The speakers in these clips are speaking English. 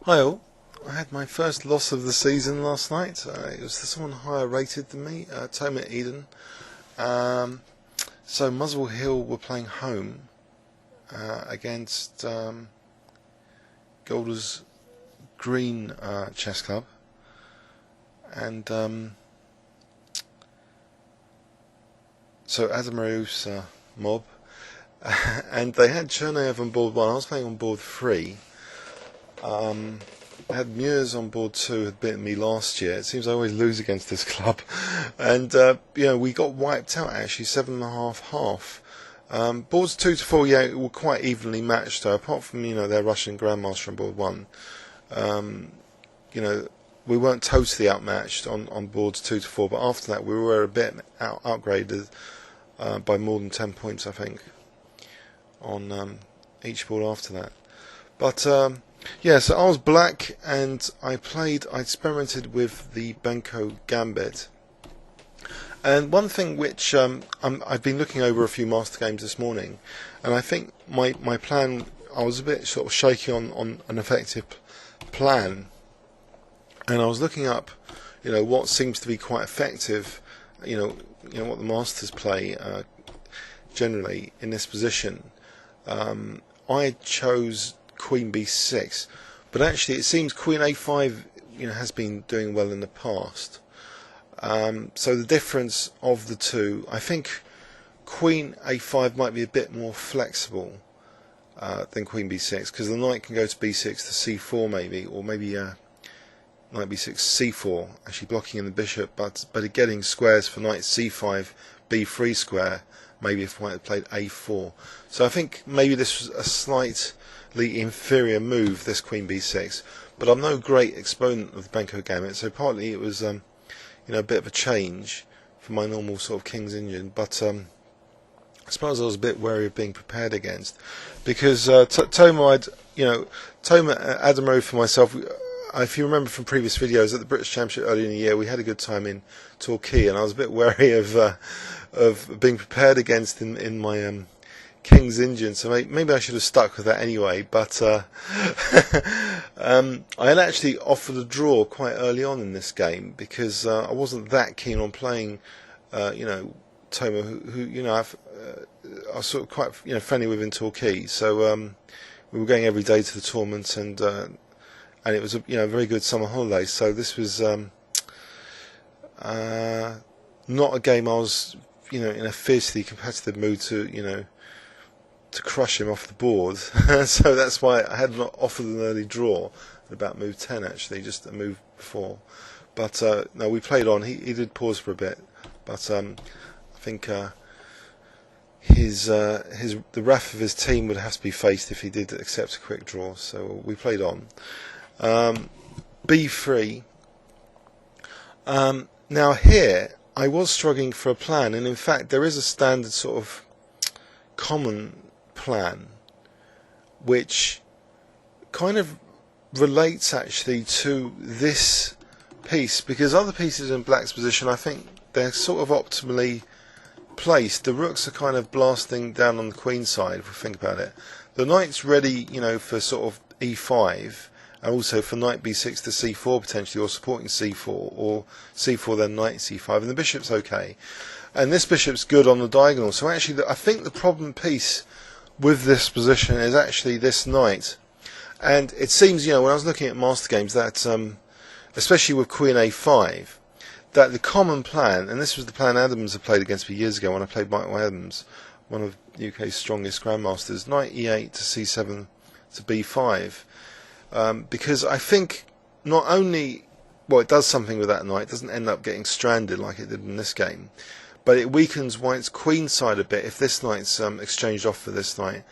Hi all, I had my first loss of the season last night. It was to someone higher rated than me, T.Eden. So Muswell Hill were playing home against Golders Green Chess Club, and so Adamaru's mob, and they had Chernayev on board 1. I was playing on board 3. I had Muirs on board 2, who had beaten me last year. It seems I always lose against this club, and we got wiped out actually, 7.5/2. Boards 2 to 4, were quite evenly matched though, apart from their Russian Grandmaster on board 1. We weren't totally outmatched on boards 2 to 4, but after that we were a bit outgraded by more than 10 points, I think, on each board after that. But yeah, so I was black, and I experimented with the Benko Gambit. And one thing which I've been looking over a few master games this morning, and I think my plan, I was a bit sort of shaky on an effective plan, and I was looking up, what seems to be quite effective, what the masters play generally in this position. I chose Queen B6, but actually it seems Queen A5 has been doing well in the past. So the difference of the two, I think Queen A5 might be a bit more flexible than Queen B6, because the knight can go to B6 to C4 maybe, or maybe knight B6 C4, actually blocking in the bishop, but getting squares for knight C5 B3 square, maybe if white had played A4. So I think maybe this was a slightly inferior move, this Queen B6, but I'm no great exponent of the Benko Gambit, so partly it was a bit of a change from my normal sort of King's Engine, but I suppose I was a bit wary of being prepared against, because Toma Adamaru for myself, if you remember from previous videos, at the British Championship earlier in the year we had a good time in Torquay, and I was a bit wary of being prepared against in my King's Engine, so maybe I should have stuck with that anyway. But I had actually offered a draw quite early on in this game, because I wasn't that keen on playing Toma, who I was sort of quite friendly with in Torquay, so we were going every day to the tournaments, and it was a very good summer holiday, so this was not a game I was in a fiercely competitive mood to crush him off the board. So that's why I had not offered an early draw at about move 10, actually, just a move before. But no, we played on. He did pause for a bit, but I think the wrath of his team would have to be faced if he did accept a quick draw. So we played on. B3. Now here I was struggling for a plan, and in fact there is a standard sort of common plan which kind of relates actually to this piece, because other pieces in black's position, I think they're sort of optimally placed. The rooks are kind of blasting down on the queen side, if we think about it. The knight's ready for sort of e5, and also for knight b6 to c4 potentially, or supporting c4, or c4 then knight c5, and the bishop's okay, and this bishop's good on the diagonal. So actually I think the problem piece with this position is actually this knight, and it seems when I was looking at master games that especially with Queen A5, that the common plan, and this was the plan Adams had played against me years ago when I played Michael Adams, one of the UK's strongest grandmasters, knight e8 to c7 to b5, because I think not only, well, it does something with that knight, it doesn't end up getting stranded like it did in this game, but it weakens white's queen side a bit. If this knight's exchanged off for this knight,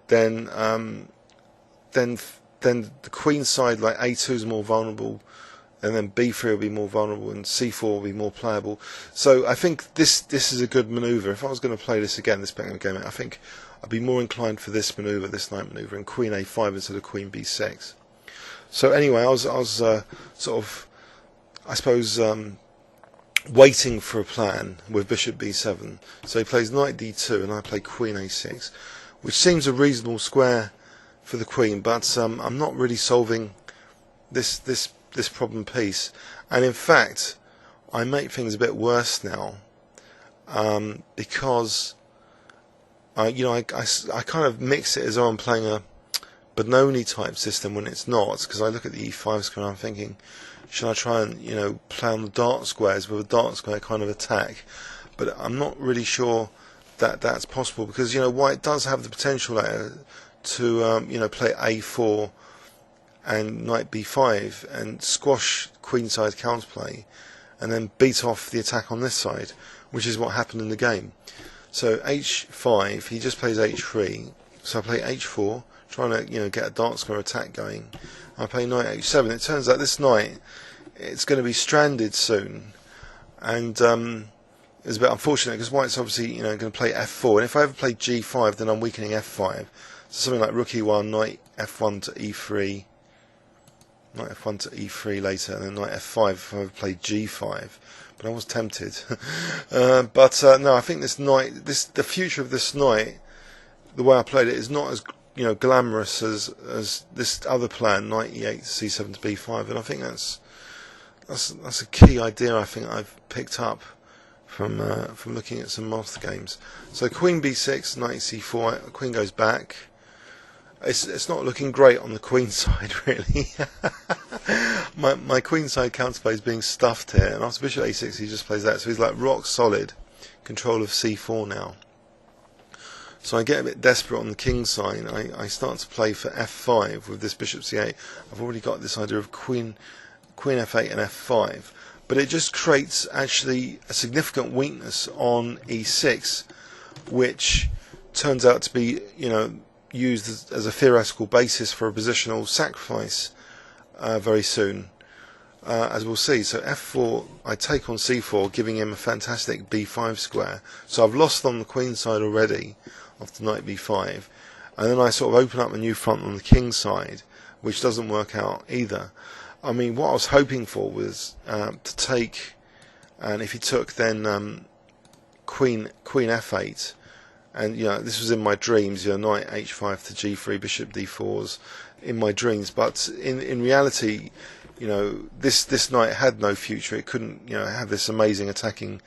then the queen side, like a2 is more vulnerable, and then b3 will be more vulnerable, and c4 will be more playable. So I think this is a good manoeuvre. If I was going to play this again, this Benko game, I think I'd be more inclined for this manoeuvre, this knight manoeuvre, and Queen A5 instead of Queen B6. So anyway, I was sort of, I suppose, waiting for a plan with Bishop B7. So he plays Knight D2 and I play Queen A6, which seems a reasonable square for the Queen, but I'm not really solving this problem piece. And in fact, I make things a bit worse now, because I kind of mix it as though I'm playing a Benoni type system when it's not, because I look at the e5 square and I'm thinking, should I try and play on the dark squares with a dark square kind of attack? But I'm not really sure that that's possible, because white does have the potential to play a4 and knight b5 and squash queenside counterplay and then beat off the attack on this side, which is what happened in the game. So h5, he just plays h3, so I play h4, trying to get a dark square attack going. I play knight h7. It turns out this knight, it's going to be stranded soon, and it's a bit unfortunate because white's obviously going to play f4, and if I ever play g5, then I'm weakening f5. So something like rook e1, knight f1 to e3, knight f1 to e3 later, and then knight f5 if I ever played g5. But I was tempted. No, I think this knight, the future of this knight, the way I played it, is not as glamorous as this other plan, knight e8 to c7 to b5, and I think that's a key idea I think I've picked up from looking at some master games. So queen b6, knight c4, queen goes back. It's not looking great on the queen side, really. my queen side counterplay is being stuffed here, and after bishop a6 he just plays that, so he's like rock solid control of c4 now. So I get a bit desperate on the king side. I start to play for f5 with this bishop c8. I've already got this idea of queen f8 and f5, but it just creates actually a significant weakness on e6, which turns out to be used as a theoretical basis for a positional sacrifice very soon, as we'll see. So f4, I take on c4, giving him a fantastic b5 square. So I've lost on the queen side already after knight b5, and then I sort of open up a new front on the king side, which doesn't work out either. I mean, what I was hoping for was to take, and if he took, then queen f8, and this was in my dreams, knight h5 to g3, bishop d4s in my dreams, but in reality, this knight had no future. It couldn't have this amazing attacking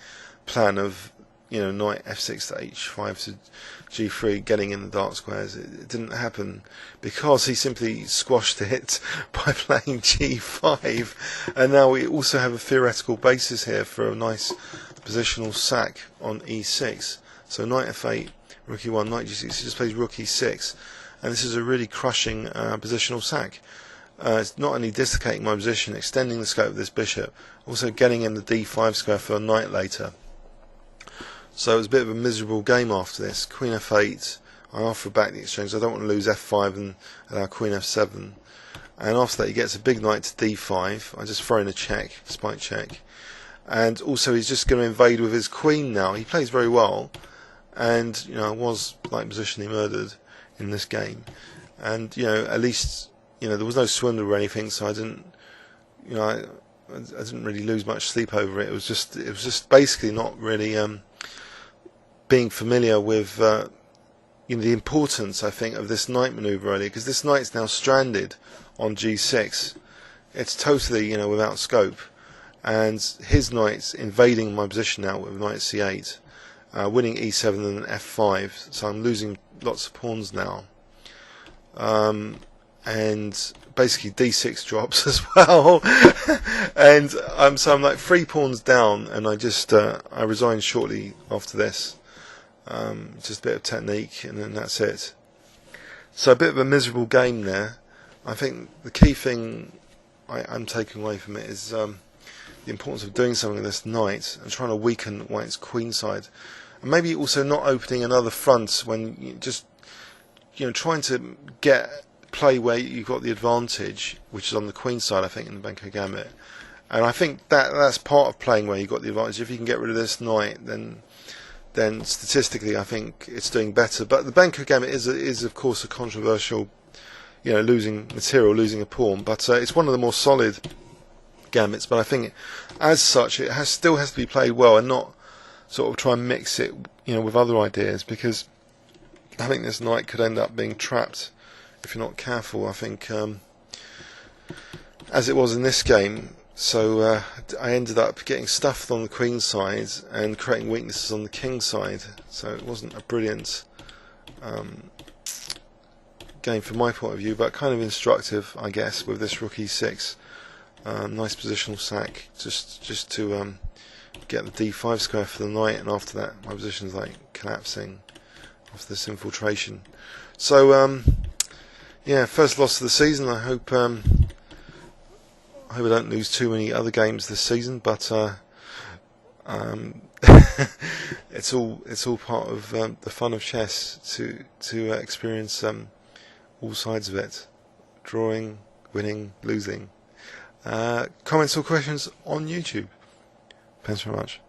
plan of knight f6 to h5 to g3 getting in the dark squares. It didn't happen because he simply squashed it by playing g5, and now we also have a theoretical basis here for a nice positional sack on e6. So knight f8, rook e1, knight g6, he just plays rook e6, and this is a really crushing positional sack. It's not only dislocating my position, extending the scope of this bishop, also getting in the d5 square for a knight later. So it was a bit of a miserable game after this. Queen f8, I offer back the exchange. I don't want to lose f5 and allow queen f7. And after that he gets a big knight to d5. I just throw in a check, spike check. And also he's just going to invade with his queen now. He plays very well, and I was like positionally murdered in this game. And at least there was no swindle or anything, so I didn't I didn't really lose much sleep over it. It was just basically not really being familiar with the importance, I think, of this knight maneuver earlier, because this knight's now stranded on g6. It's totally without scope, and his knight's invading my position now with knight c8, winning e7 and f5. So I'm losing lots of pawns now, and basically d6 drops as well. And so I'm like 3 pawns down, and I resign shortly after this. Just a bit of technique, and then that's it. So a bit of a miserable game there. I think the key thing I'm taking away from it is the importance of doing something with this knight and trying to weaken white's queen side, and maybe also not opening another front when you just trying to play where you've got the advantage, which is on the queen side, I think, in the Benko Gambit. And I think that's part of playing where you've got the advantage. If you can get rid of this knight, then statistically I think it's doing better. But the Benko Gambit is of course a controversial, losing material, losing a pawn, but it's one of the more solid gambits. But I think as such it still has to be played well, and not sort of try and mix it with other ideas, because I think this knight could end up being trapped if you're not careful. I think as it was in this game. So I ended up getting stuffed on the queen side and creating weaknesses on the king side. So it wasn't a brilliant game from my point of view, but kind of instructive, I guess, with this rook e6. Nice positional sack, just to get the d5 square for the knight, and after that my position's like collapsing after this infiltration. So yeah, first loss of the season. I hope I don't lose too many other games this season, but it's all part of the fun of chess to experience all sides of it: drawing, winning, losing. Comments or questions on YouTube. Thanks very much.